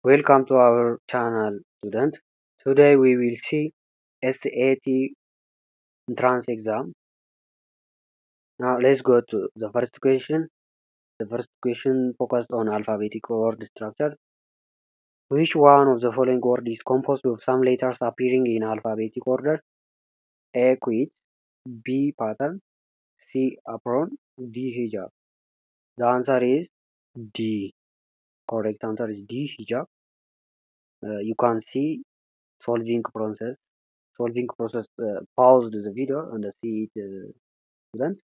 Welcome to our channel, student. Today we will see SAT entrance exam. Now let's go to the first question. The first question focused on alphabetic word structure. Which one of the following word is composed of some letters appearing in alphabetic order? A. Quit. B. Pattern. C. Apron. D. Hijab. The answer is D. Correct answer is D. Hijab. You can see solving process. Solving process. Pause the video and see it, student.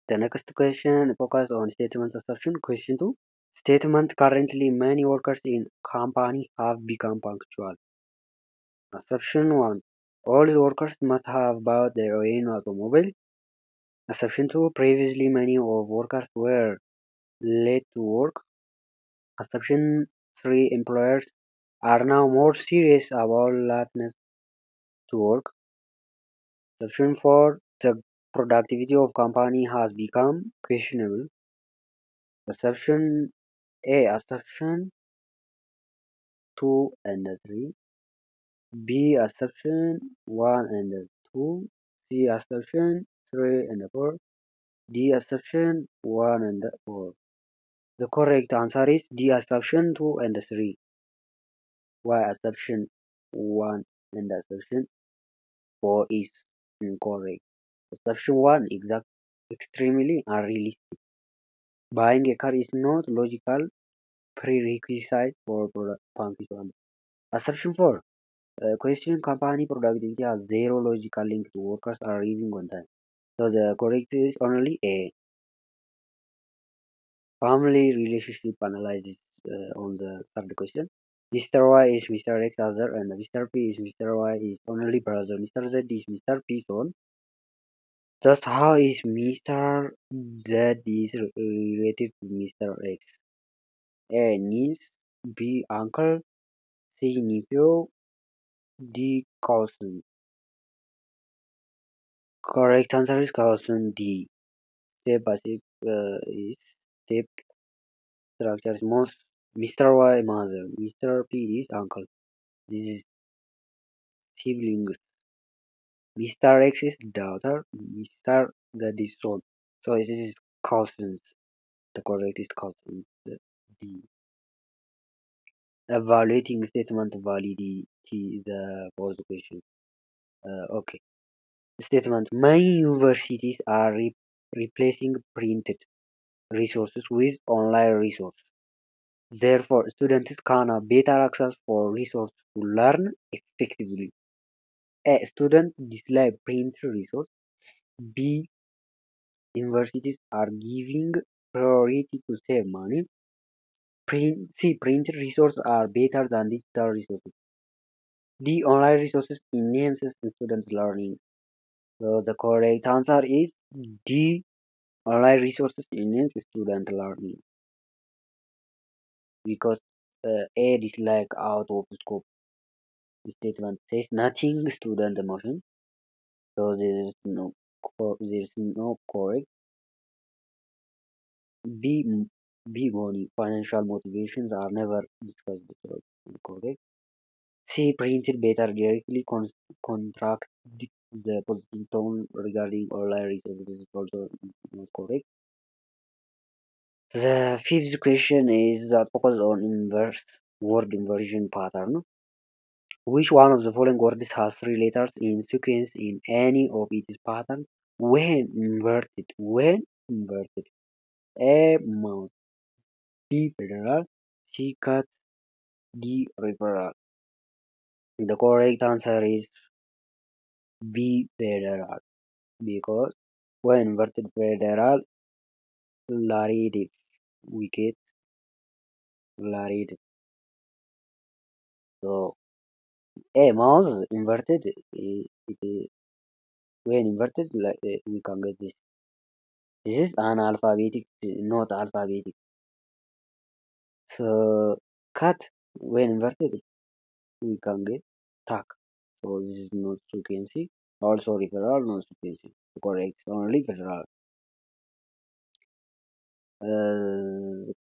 The next question focus on statement assumption. Question 2. Statement currently many workers in company have become punctual. Assumption 1. All workers must have bought their own automobile. Assumption 2. Previously many of workers were late to work. Assumption 3. Employers are now more serious about lateness to work. Assumption 4. The productivity of company has become questionable. Assumption A. Assumption 2 and 3. B. Assumption 1 and 2. C. Assumption 3 and 4. D. Assumption 1 and 4. The correct answer is D. Assumption 2 and 3. Why assumption 1 and assumption 4 is incorrect. Assumption 1 exact extremely unrealistic. Buying a car is not logical prerequisite for punctuality. Assumption 4. Question company productivity has zero logical link to workers arriving on time. So the correct is only A. Family relationship analysis on the third question. Mr. Y is Mr. X other and Mr. P is Mr. Y is only brother. Mr. Z is Mr. P son. Thus how is Mr. Z is related to Mr. X? A. Niece. B. Uncle. C. Nephew. D. Cousin. Correct answer is cousin D. Step by step is step structure is most Mr. Y mother, Mr. P is uncle. This is siblings. Mr. X is daughter, Mr. Z is son. So this is cousins. The correct is cousins. D. Evaluating statement validity is the fourth question. Okay. Statement. Many universities are replacing printed resources with online resources. Therefore, students can have better access for resources to learn effectively. A. Students dislike print resources. B. Universities are giving priority to save money. Printed resources are better than digital resources. D. Online resources enhances students' learning. So the correct answer is D. Online resources enhance student learning because A dislike out of scope statement says nothing student emotion. So there is no correct. B. B. Money. Financial motivations are never discussed. So correct. C. Printed better directly contract the positive tone regarding online resources is also not correct. The fifth question is focused on inverse word inversion pattern. Which one of the following words has three letters in sequence in any of its patterns when inverted? When inverted. A. Mouse. B. Federal. C. Cat. D. Referral. The correct answer is B. Federal because when inverted federal Larid wicket Larid. So A. Mouse inverted when inverted like we can get this. This is an alphabetic, not alphabetic. So cut when inverted we can get tack. So this is not frequency. Also referral, not frequency. Correct. Only referral.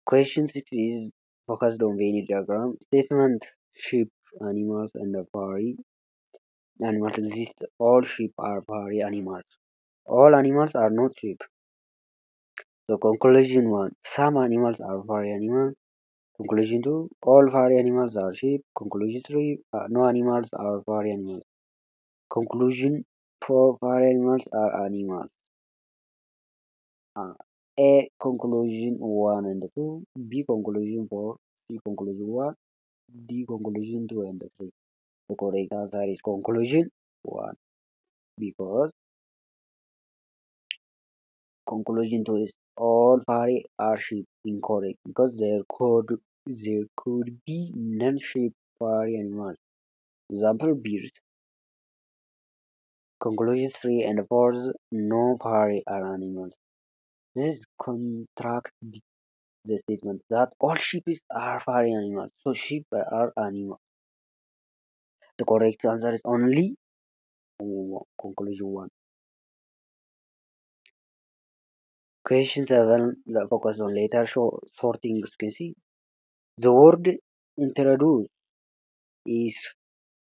Question 6 is focused on Venn diagram. Statement sheep, animals, and the furry animals exist. All sheep are furry animals. All animals are not sheep. So conclusion 1. Some animals are furry animals. Conclusion 2. All furry animals are sheep. Conclusion 3. No animals are furry animals. Conclusion 4. Furry animals are animals. Uh, A. Conclusion 1 and 2. B. Conclusion 4. C. Conclusion 1. D. Conclusion 2 and 3. The correct answer is conclusion 1 because conclusion 2 is all furry are sheep incorrect because there could be non-sheep furry animals. Example bears. Conclusion 3 and 4 no furry are animals. This contradicts the statement that all sheep are furry animals. So sheep are animals. The correct answer is only conclusion 1. Question 7 the focus on letter sorting sequence. The word introduced is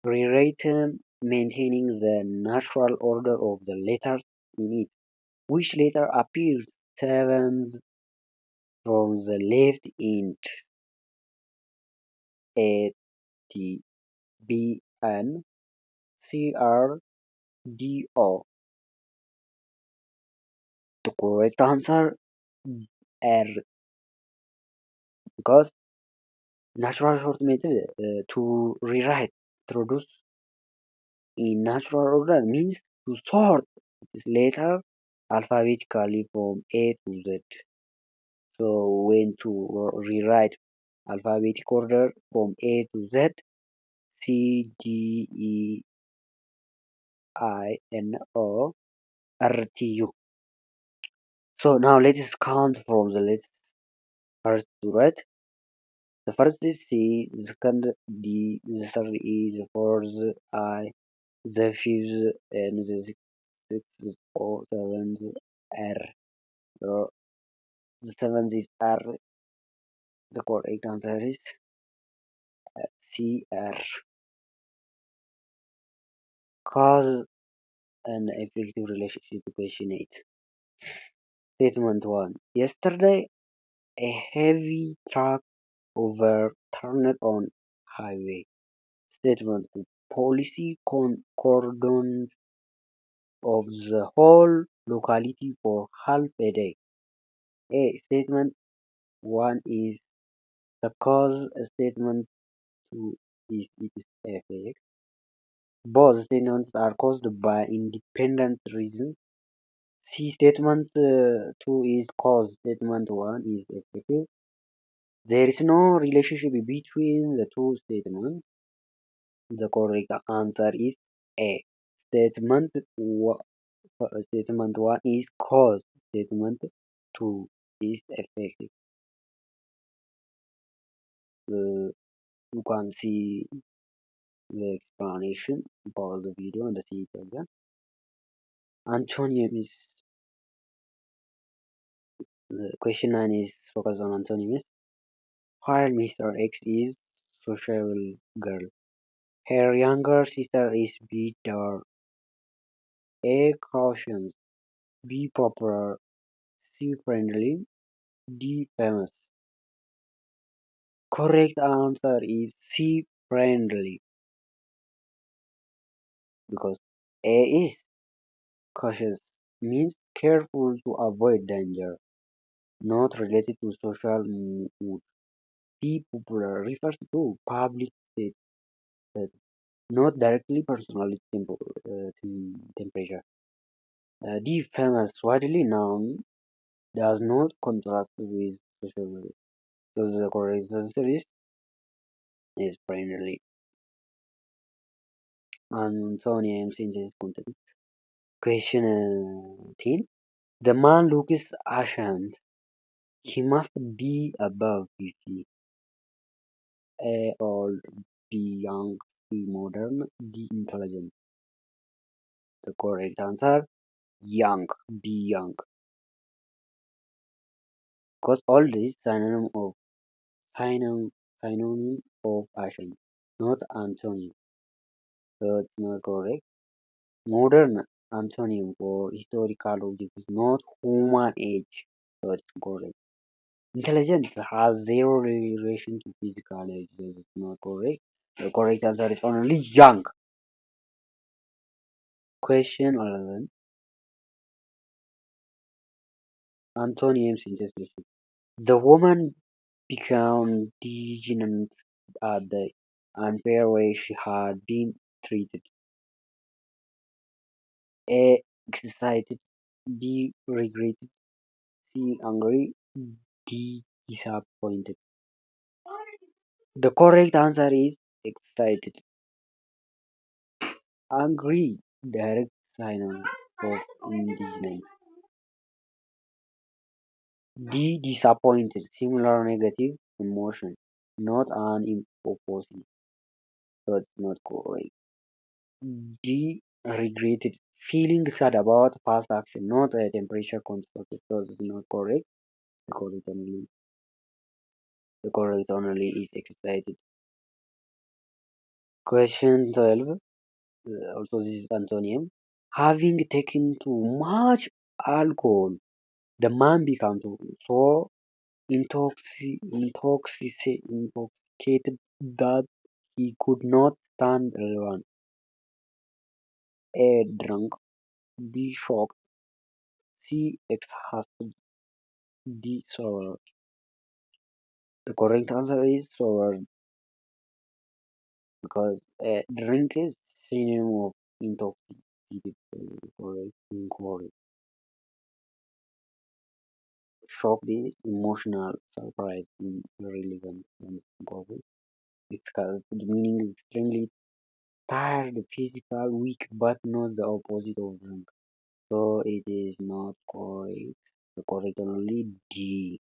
rewritten maintaining the natural order of the letters in it. Which letter appears seventh from the left in A, T, B, N, C, R, D, O? The correct answer R because natural sort method to rewrite introduce in natural order means to sort this letter alphabetically from A to Z. So when to rewrite alphabetic order from A to Z, C, D, E, I, N, O, R, T, U. So now let us count from the list first to right. The first is C, the second D, the third E, the fourth I, the fifth and the sixth O, seventh R. So the seventh is R. The correct answer is C, R. Cause and effective relationship question 8. Statement 1. Yesterday, a heavy truck overturned on highway. Statement 2. Policy cordons of the whole locality for half a day. Statement 1 is the cause. Statement 2 is its effect. Both statements are caused by independent reasons. C. Statement 2 is cause. Statement 1 is effective. There is no relationship between the two statements. The correct answer is A. Statement statement 1 is cause. Statement 2 is effective. You can see the explanation. Pause the video and see it again. Antonyms. The question 9 is focused on antonyms. While Mr. X is sociable girl, her younger sister is bitter. A. Cautious. B. Popular. C. Friendly. D. Famous. Correct answer is C. Friendly because A is cautious means careful to avoid danger, not related to social mood. B. Popular refers to public status, not directly personal temperature. D. Famous widely known does not contrast with social value. So the correct answer is primarily Antonyms in this context. Question 10. The man looks ancient. He must be above 50. A. Old. B. Young. C. Modern. D. Intelligent. The correct answer young. B. Young. because old is synonym synonym of ancient, not antonym. So it's not correct. Modern antonym for historical object is not human age. So it's correct. Intelligence has zero relation to physical age. So it's not correct. The correct answer is only young. Question 11. Antonyms in this list. The woman became indignant at the unfair way she had been treated. A. Excited. B. Regretted. C. Angry. D. Disappointed. The correct answer is excited. Angry. Direct synonym of indignant. D. Disappointed. Similar negative emotion. Not an opposite. So it's not correct. D. Regretted. Feeling sad about past action, not a temperature control. So it's not correct. The correct only, the correct only is excited. Question 12. Also, this is Antonym. Having taken too much alcohol, the man becomes so intoxicated that he could not stand alone. A. Drunk. B. Shocked. C. Exhausted. D. Sober. The correct answer is sober because drink is synonym of intoxicated. So correct. Incorrect. Shocked is emotional, surprise, irrelevant, and incorrect. Exhausted meaning extremely tired, physical, weak, but not the opposite of drunk. So it is not correct. The correct only D.